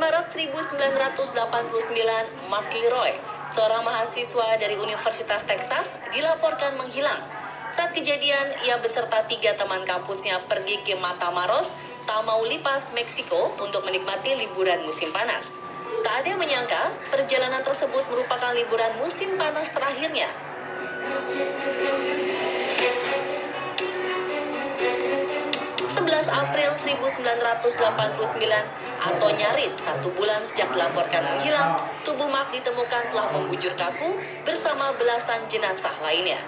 Maret 1989, Mark Leroy, seorang mahasiswa dari Universitas Texas, dilaporkan menghilang. Saat kejadian, ia beserta 3 teman kampusnya pergi ke Matamoros, Tamaulipas, Meksiko untuk menikmati liburan musim panas. Tak ada yang menyangka, perjalanan tersebut merupakan liburan musim panas terakhirnya. 11 April 1989 atau nyaris 1 bulan sejak dilaporkan menghilang, tubuh Mark ditemukan telah membujur kaku bersama belasan jenazah lainnya.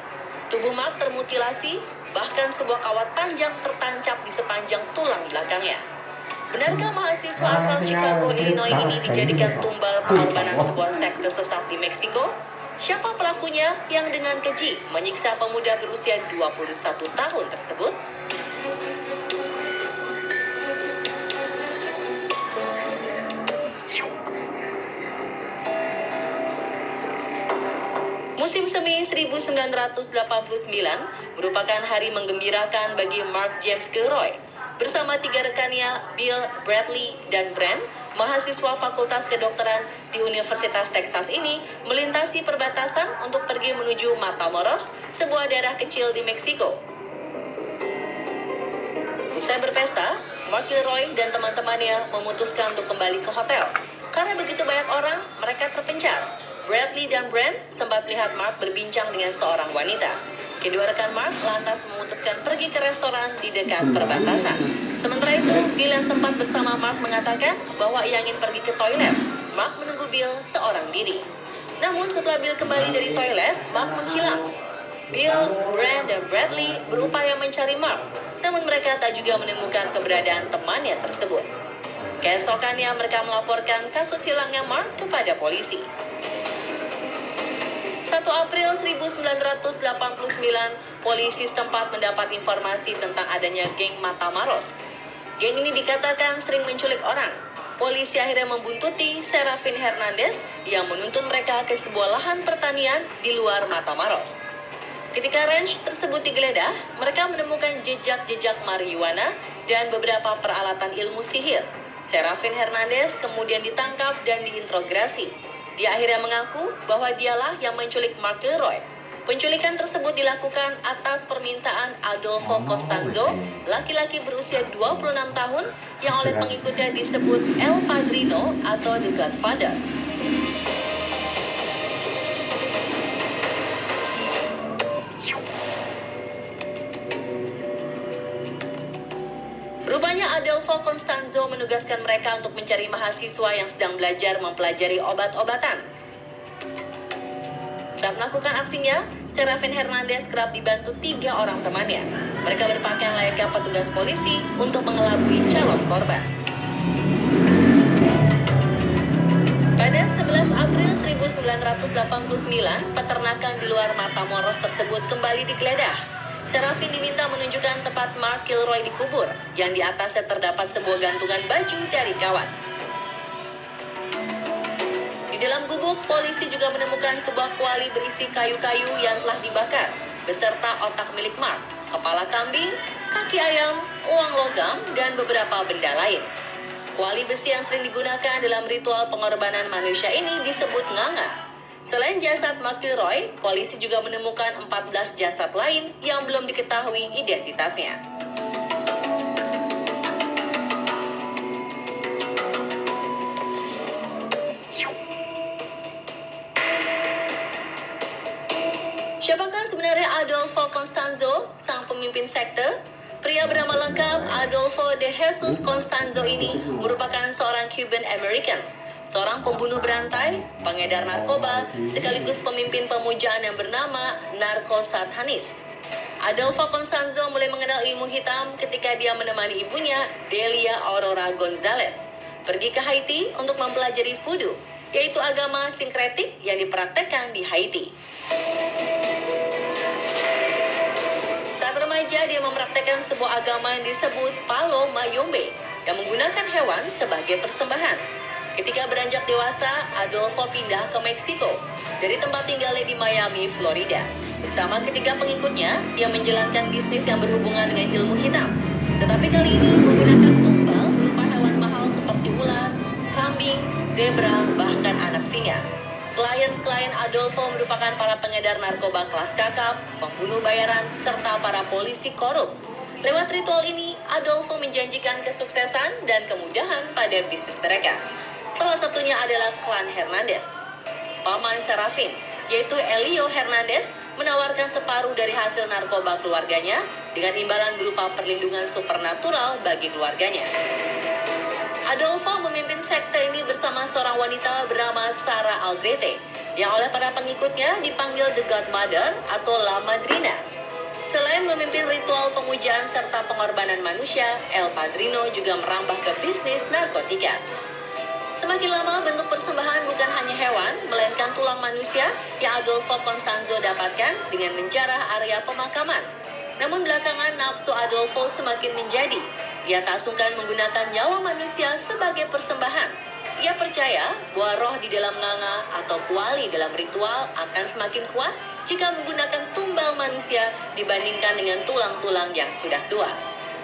Tubuh Mark termutilasi, bahkan sebuah kawat panjang tertancap di sepanjang tulang belakangnya. Benarkah mahasiswa asal Chicago, Illinois ini dijadikan tumbal pengorbanan sebuah sekte sesat di Meksiko? Siapa pelakunya yang dengan keji menyiksa pemuda berusia 21 tahun tersebut? Musim semi 1989 merupakan hari menggembirakan bagi Mark James Kilroy. Bersama 3 rekannya, Bill, Bradley, dan Brent, mahasiswa Fakultas Kedokteran di Universitas Texas ini melintasi perbatasan untuk pergi menuju Matamoros, sebuah daerah kecil di Meksiko. Usai berpesta, Mark Kilroy dan teman-temannya memutuskan untuk kembali ke hotel. Karena begitu banyak orang, mereka terpencar. Bradley dan Brent sempat melihat Mark berbincang dengan seorang wanita. Kedua rekan Mark lantas memutuskan pergi ke restoran di dekat perbatasan. Sementara itu, Bill yang sempat bersama Mark mengatakan bahwa ia ingin pergi ke toilet. Mark menunggu Bill seorang diri. Namun setelah Bill kembali dari toilet, Mark menghilang. Bill, Brent, dan Bradley berupaya mencari Mark, namun mereka tak juga menemukan keberadaan temannya tersebut. Keesokannya mereka melaporkan kasus hilangnya Mark kepada polisi. 1 April 1989, polisi setempat mendapat informasi tentang adanya geng Matamoros. Geng ini dikatakan sering menculik orang. Polisi akhirnya membuntuti Serafin Hernandez yang menuntun mereka ke sebuah lahan pertanian di luar Matamoros. Ketika ranch tersebut digeledah, mereka menemukan jejak-jejak marijuana dan beberapa peralatan ilmu sihir. Serafin Hernandez kemudian ditangkap dan diinterogasi. Dia akhirnya mengaku bahwa dialah yang menculik Mark Leroy. Penculikan tersebut dilakukan atas permintaan Adolfo Costanzo, laki-laki berusia 26 tahun yang oleh pengikutnya disebut El Padrino atau The Godfather. Rupanya Adolfo Costanzo menugaskan mereka untuk mencari mahasiswa yang sedang belajar mempelajari obat-obatan. Saat melakukan aksinya, Serafin Hernandez kerap dibantu 3 orang temannya. Mereka berpakaian layaknya petugas polisi untuk mengelabui calon korban. Pada 11 April 1989, peternakan di luar Matamoros tersebut kembali digeledah. Serafin diminta menunjukkan tempat Mark Kilroy dikubur, yang di atasnya terdapat sebuah gantungan baju dari kawat. Di dalam gubuk, polisi juga menemukan sebuah kuali berisi kayu-kayu yang telah dibakar, beserta otak milik Mark, kepala kambing, kaki ayam, uang logam, dan beberapa benda lain. Kuali besi yang sering digunakan dalam ritual pengorbanan manusia ini disebut nganga. Selain jasad Mark Kilroy, polisi juga menemukan 14 jasad lain yang belum diketahui identitasnya. Siapakah sebenarnya Adolfo Costanzo, sang pemimpin sekte? Pria bernama lengkap Adolfo de Jesus Costanzo ini merupakan seorang Cuban American, seorang pembunuh berantai, pengedar narkoba, sekaligus pemimpin pemujaan yang bernama narkosatanis. Adolfo Costanzo mulai mengenal ilmu hitam ketika dia menemani ibunya, Delia Aurora Gonzalez, pergi ke Haiti untuk mempelajari voodoo, yaitu agama sinkretik yang dipraktekkan di Haiti. Saat remaja, dia mempraktekkan sebuah agama yang disebut Palo Mayombe, yang menggunakan hewan sebagai persembahan. Ketika beranjak dewasa, Adolfo pindah ke Meksiko dari tempat tinggalnya di Miami, Florida. Bersama ketiga pengikutnya, dia menjalankan bisnis yang berhubungan dengan ilmu hitam. Tetapi kali ini menggunakan tumbal berupa hewan mahal seperti ular, kambing, zebra, bahkan anak singa. Klien-klien Adolfo merupakan para pengedar narkoba kelas kakap, pembunuh bayaran, serta para polisi korup. Lewat ritual ini, Adolfo menjanjikan kesuksesan dan kemudahan pada bisnis mereka. Salah satunya adalah klan Hernandez. Paman Serafin, yaitu Elio Hernandez, menawarkan separuh dari hasil narkoba keluarganya dengan imbalan berupa perlindungan supernatural bagi keluarganya. Adolfo memimpin sekte ini bersama seorang wanita bernama Sarah Aldrete, yang oleh para pengikutnya dipanggil The Godmother atau La Madrina. Selain memimpin ritual pemujaan serta pengorbanan manusia, El Padrino juga merambah ke bisnis narkotika. Semakin lama, bentuk persembahan bukan hanya hewan, melainkan tulang manusia yang Adolfo Constanzo dapatkan dengan menjarah area pemakaman. Namun belakangan nafsu Adolfo semakin menjadi. Ia tak sungkan menggunakan nyawa manusia sebagai persembahan. Ia percaya bahwa roh di dalam nganga atau kuali dalam ritual akan semakin kuat jika menggunakan tumbal manusia dibandingkan dengan tulang-tulang yang sudah tua.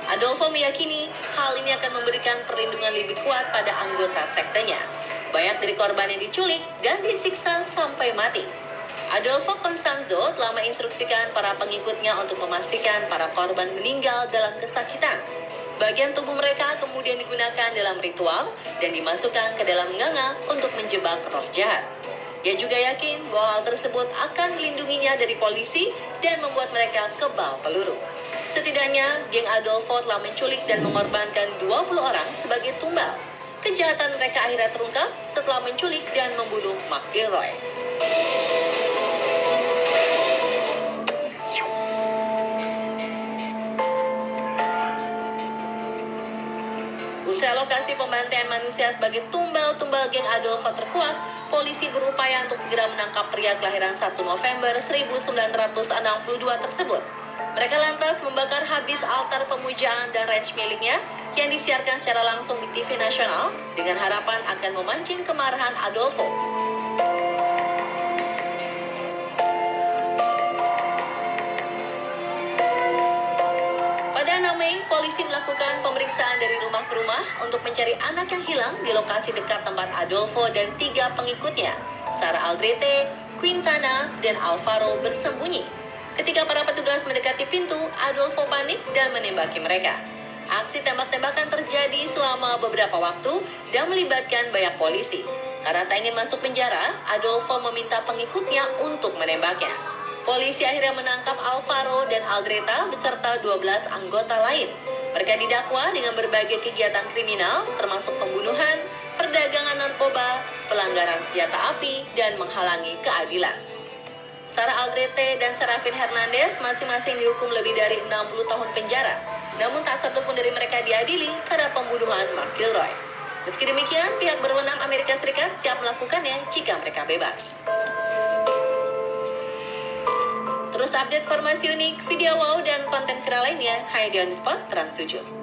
Adolfo meyakini hal ini akan memberikan perlindungan lebih kuat pada anggota sektenya. Banyak dari korban yang diculik dan disiksa sampai mati. Adolfo Constanzo telah menginstruksikan para pengikutnya untuk memastikan para korban meninggal dalam kesakitan. Bagian tubuh mereka kemudian digunakan dalam ritual dan dimasukkan ke dalam nganga untuk menjebak roh jahat. Ia juga yakin bahwa hal tersebut akan melindunginya dari polisi dan membuat mereka kebal peluru. Setidaknya, geng Adolfo telah menculik dan mengorbankan 20 orang sebagai tumbal. Kejahatan mereka akhirnya terungkap setelah menculik dan membunuh McGilroy. Usai lokasi pembantaian manusia sebagai tumbal-tumbal geng Adolfo terkuak, polisi berupaya untuk segera menangkap pria kelahiran 1 November 1962 tersebut. Mereka lantas membakar habis altar pemujaan dan ranch miliknya yang disiarkan secara langsung di TV nasional dengan harapan akan memancing kemarahan Adolfo. Pada 6 Mei, polisi melakukan pemeriksaan dari rumah ke rumah untuk mencari anak yang hilang di lokasi dekat tempat Adolfo dan 3 pengikutnya, Sarah Aldrete, Quintana, dan Alvaro bersembunyi. Ketika para petugas mendekati pintu, Adolfo panik dan menembaki mereka. Aksi tembak-tembakan terjadi selama beberapa waktu dan melibatkan banyak polisi. Karena tak ingin masuk penjara, Adolfo meminta pengikutnya untuk menembaknya. Polisi akhirnya menangkap Alvaro dan Aldreta beserta 12 anggota lain. Mereka didakwa dengan berbagai kegiatan kriminal, termasuk pembunuhan, perdagangan narkoba, pelanggaran senjata api, dan menghalangi keadilan. Sarah Aldrete dan Serafin Hernandez masing-masing dihukum lebih dari 60 tahun penjara. Namun tak satu pun dari mereka diadili karena pembunuhan McGilroy. Meski demikian, pihak berwenang Amerika Serikat siap melakukannya jika mereka bebas. Terus update informasi unik, video wow, dan konten viral lainnya hanya di On The Spot Trans 7.